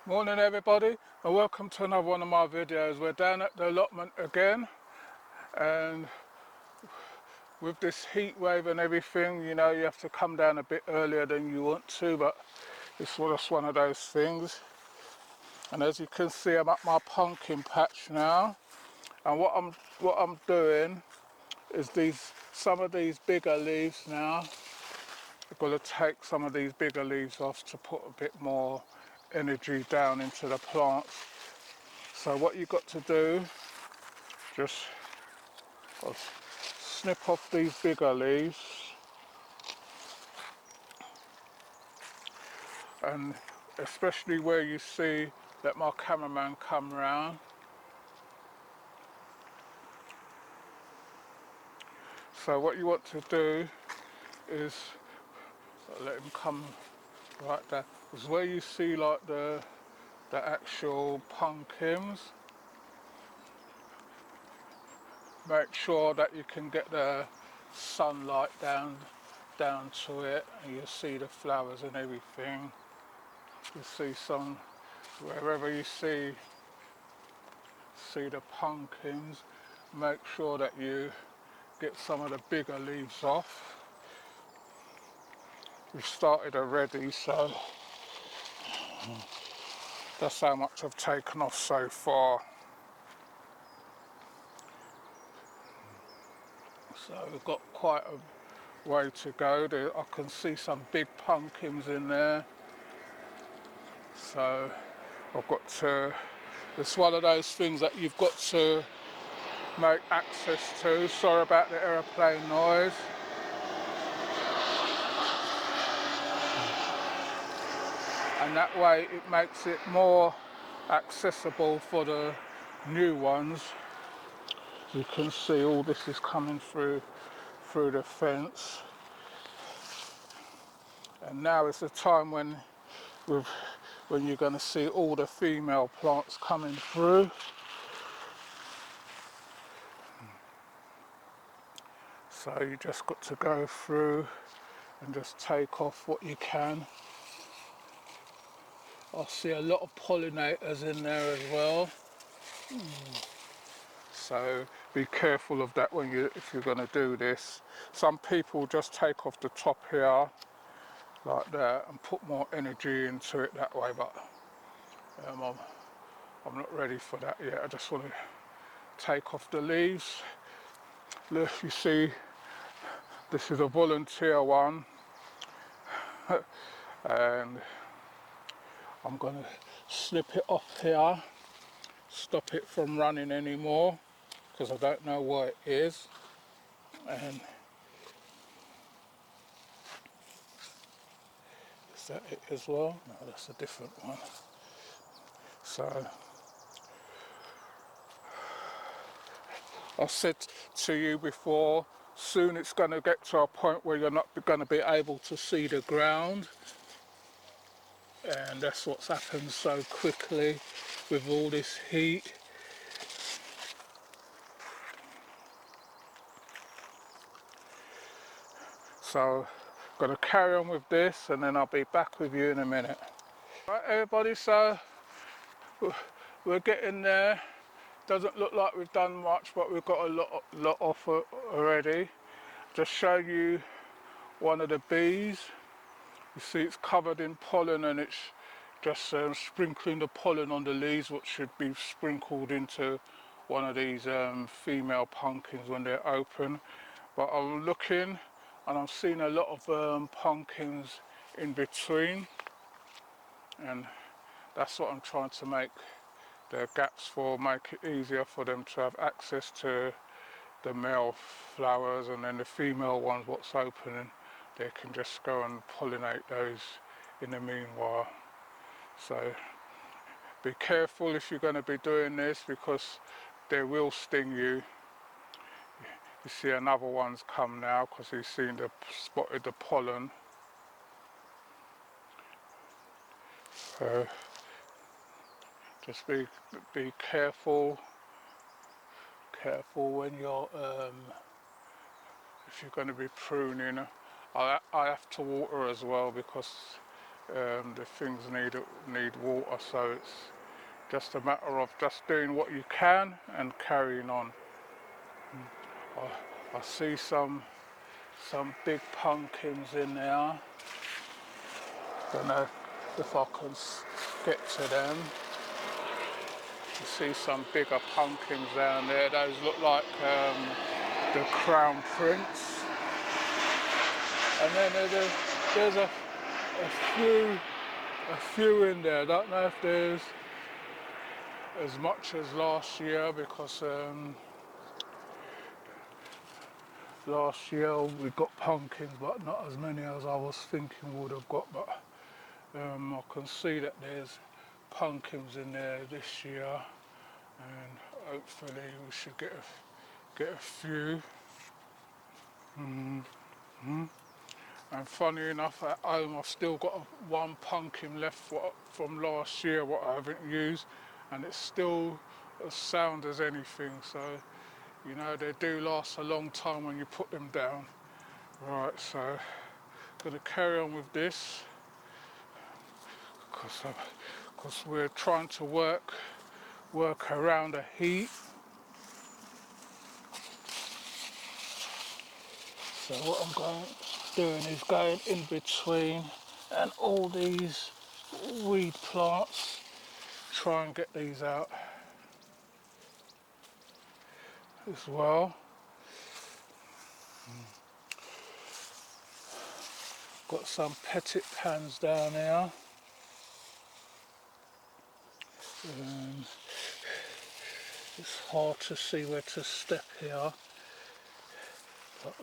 Morning everybody, and welcome to another one of my videos. We're down at the allotment again, and with this heat wave and everything, you know, you have to come down a bit earlier than you want to, but it's just one of those things. And as you can see, I'm at my pumpkin patch now, and what I'm doing is some of these bigger leaves now. I've got to take some of these bigger leaves off to put a bit more energy down into the plants. So what you've got to do, just snip off these bigger leaves, and especially where you see, let my cameraman come round. So what you want to do is, let him come right there, is where you see like the actual pumpkins, make sure that you can get the sunlight down to it, and you see the flowers and everything. You see some, wherever you see the pumpkins, make sure that you get some of the bigger leaves off. We've started already, so that's how much I've taken off so far. So we've got quite a way to go. I can see some big pumpkins in there, so I've got to, it's one of those things that you've got to make access to. Sorry about the aeroplane noise. And that way it makes it more accessible for the new ones. You can see all this is coming through the fence, and now is the time when you're going to see all the female plants coming through. So you just got to go through and just take off what you can. I see a lot of pollinators in there as well. So be careful of that if you're going to do this. Some people just take off the top here like that and put more energy into it that way, but I'm not ready for that yet. I just want to take off the leaves. Look, you see, this is a volunteer one, and I'm going to snip it off here, stop it from running anymore, because I don't know what it is. And is that it as well? No, that's a different one. So I said to you before, soon it's going to get to a point where you're not going to be able to see the ground, and that's what's happened so quickly with all this heat. So I'm going to carry on with this, and then I'll be back with you in a minute. Right everybody, so we're getting there. Doesn't look like we've done much, but we've got a lot off already. Just show you one of the bees. You see it's covered in pollen, and it's just sprinkling the pollen on the leaves, which should be sprinkled into one of these female pumpkins when they're open. But I'm looking, and I'm seeing a lot of pumpkins in between, and that's what I'm trying to make the gaps for, make it easier for them to have access to the male flowers, and then the female ones what's opening, they can just go and pollinate those in the meanwhile. So be careful if you're going to be doing this, because they will sting you. You see another one's come now because he's spotted the pollen. So just be careful when you're if you're going to be pruning. I have to water as well, because the things need water, so it's just a matter of just doing what you can and carrying on. I see some big pumpkins in there. Don't know if I can get to them. You see some bigger pumpkins down there. Those look like the crown prince. And then there's a few in there. I don't know if there's as much as last year, because last year we got pumpkins, but not as many as I was thinking we would have got. But I can see that there's pumpkins in there this year, and hopefully we should get a few. And funny enough, at home I've still got one pumpkin left from last year what I haven't used, and it's still as sound as anything. So, you know, they do last a long time when you put them down. Right, so I'm going to carry on with this, because we're trying to work around the heat. So what I'm doing is going in between and all these weed plants, try and get these out as well. Got some petit pans down here. It's hard to see where to step here, but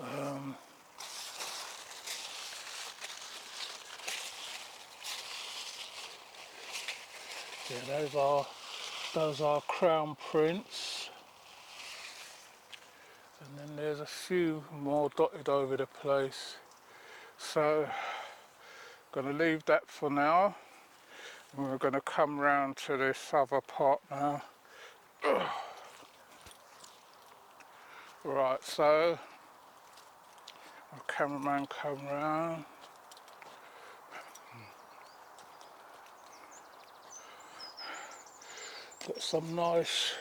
yeah, those are crown prince, and then there's a few more dotted over the place. So going to leave that for now, and we're going to come round to this other part now. Right, so the cameraman come round. Got some nice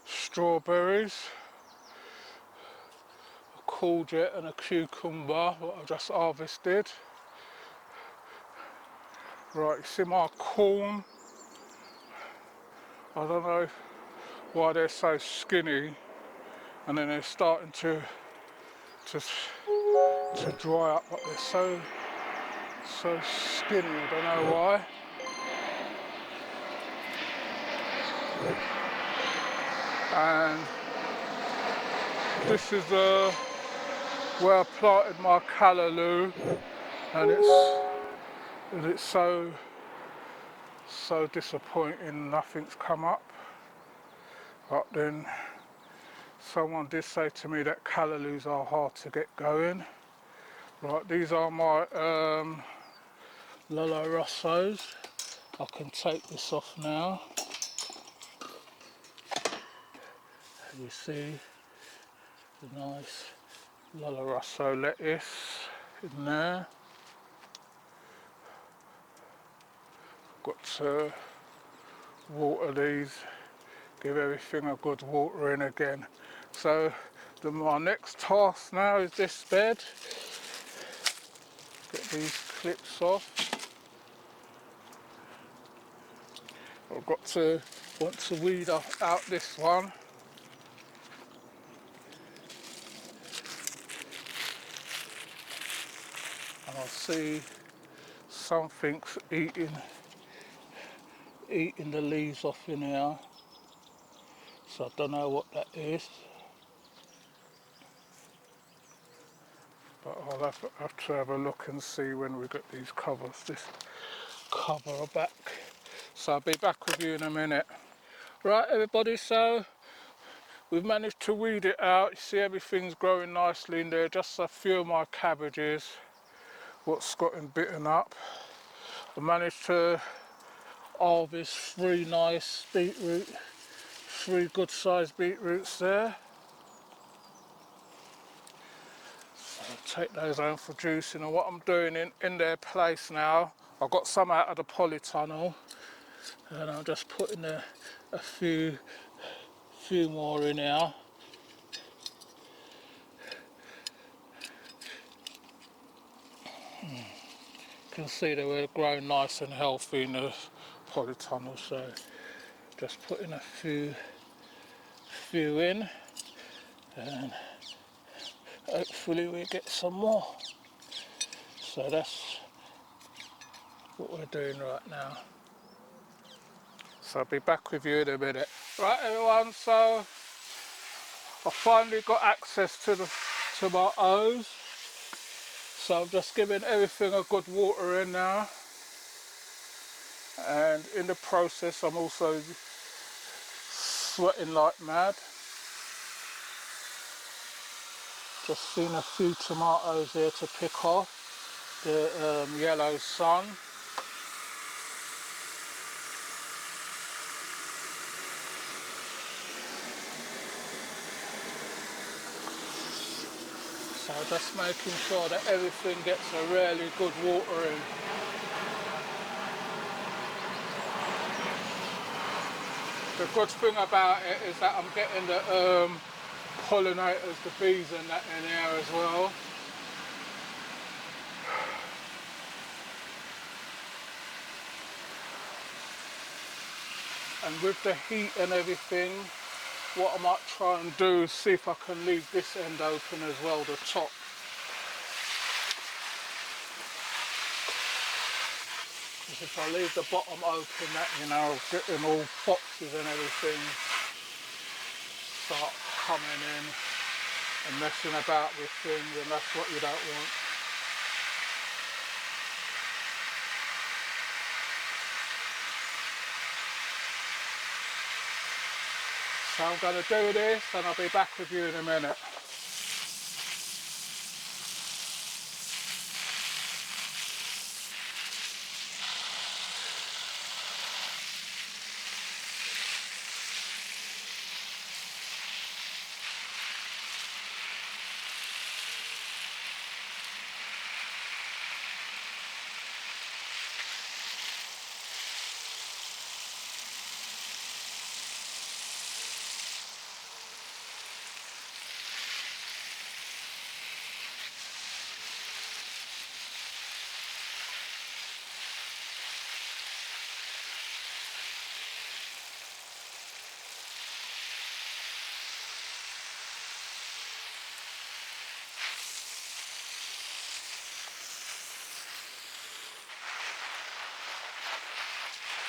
strawberries, a courgette and a cucumber, what I just harvested. Right, you see my corn? I don't know why they're so skinny, and then they're starting to dry up, but they're so skinny, I don't know why. And this is where I planted my callaloo, and it's so disappointing nothing's come up. But then someone did say to me that callaloos are hard to get going. Right, these are my Lolo Rossos. I can take this off now. You see the nice Lolo Rosso lettuce in there. Got to water these, give everything a good watering again. So my next task now is this bed. Get these clips off. I've want to weed out this one. And I see something's eating the leaves off in here. So I don't know what that is. But I'll have to have a look and see when we get these covers. This cover back. So I'll be back with you in a minute. Right, everybody, so we've managed to weed it out. You see everything's growing nicely in there. Just a few of my cabbages what's gotten bitten up. I managed to harvest 3 nice beetroot, 3 good sized beetroots there. So I'll take those home for juicing, and what I'm doing in their place now, I got some out of the polytunnel, and I'm just putting a few more in here. You can see they were growing nice and healthy in the polytunnel, so just putting a few in, and hopefully we get some more. So that's what we're doing right now. So I'll be back with you in a minute. Right everyone, so I finally got access to my hose. So I'm just giving everything a good water in now. And in the process I'm also sweating like mad. Just seen a few tomatoes here to pick off. The yellow sun. So just making sure that everything gets a really good water in. The good thing about it is that I'm getting the pollinators, the bees and that in here as well. And with the heat and everything, what I might try and do is see if I can leave this end open as well, the top. Because if I leave the bottom open, that, you know, getting all foxes and everything start coming in and messing about with things, and that's what you don't want. So I'm going to do this and I'll be back with you in a minute.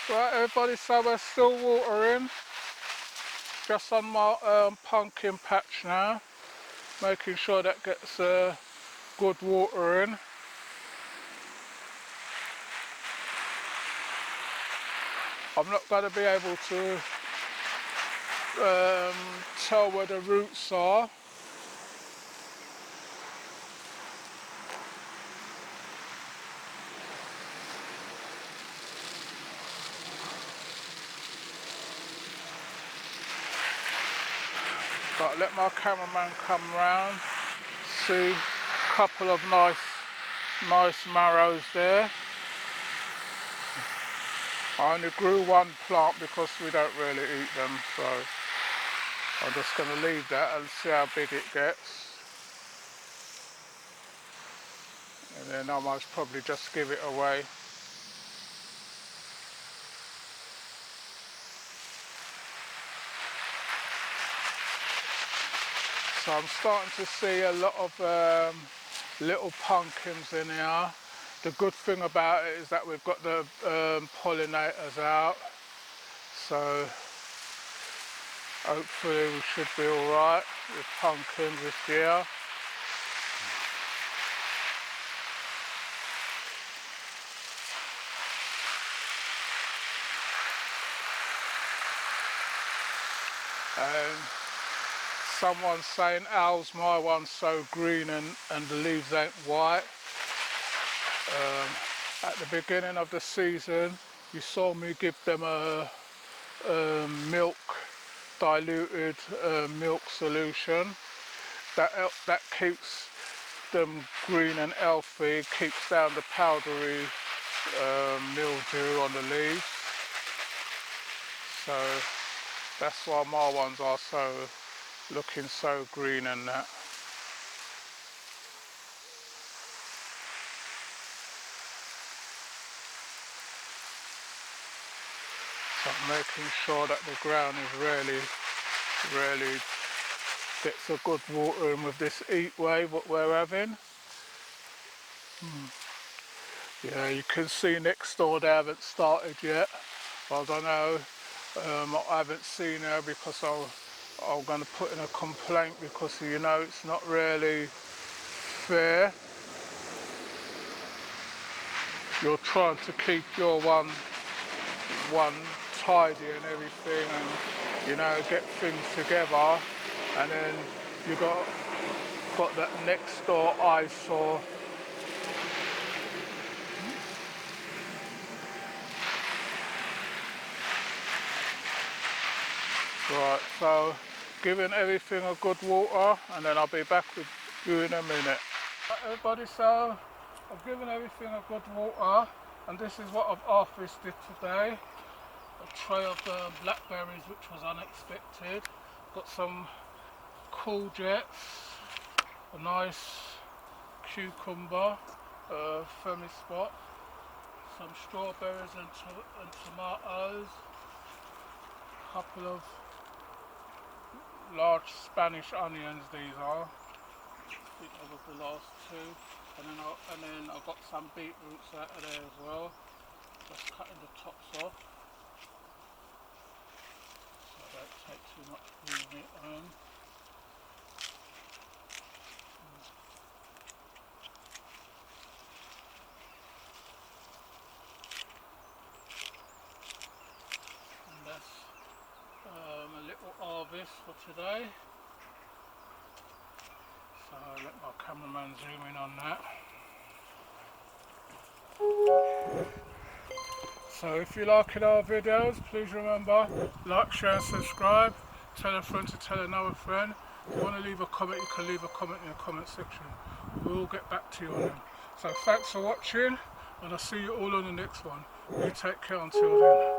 Right everybody, so we're still watering, just on my pumpkin patch now, making sure that gets good water in. I'm not going to be able to tell where the roots are. But let my cameraman come round, see a couple of nice marrows there. I only grew one plant because we don't really eat them, so I'm just going to leave that and see how big it gets. And then I might probably just give it away. So I'm starting to see a lot of little pumpkins in here. The good thing about it is that we've got the pollinators out, so hopefully we should be alright with pumpkins this year. And someone's saying, how's my one so green and the leaves ain't white? At the beginning of the season, you saw me give them a milk, diluted milk solution. That keeps them green and healthy, keeps down the powdery mildew on the leaves. So that's why my ones are so looking so green and that. So I'm making sure that the ground is really gets a good watering with this heat wave what we're having. Yeah, you can see next door they haven't started yet. I don't know. I haven't seen her because I'm going to put in a complaint because you know it's not really fair. You're trying to keep your one tidy and everything, and you know get things together, and then you got that next door eyesore. Right, so giving everything a good water, and then I'll be back with you in a minute. Right, everybody, so I've given everything a good water, and this is what I've harvested today. A tray of blackberries, which was unexpected. Got some courgettes, a nice cucumber, spot, some strawberries and tomatoes, a couple of large Spanish onions. These are, I think that was the last two, and then I got some beetroots out of there as well. Just cutting the tops off, so I don't take too much green meat home. And that's a little harvest for today. So I'll let my cameraman zoom in on that. So if you're liking our videos, please remember, like, share and subscribe. Tell a friend to tell another friend. If you want to leave a comment, you can leave a comment in the comment section. We'll get back to you on them. So thanks for watching, and I'll see you all on the next one. You take care until then.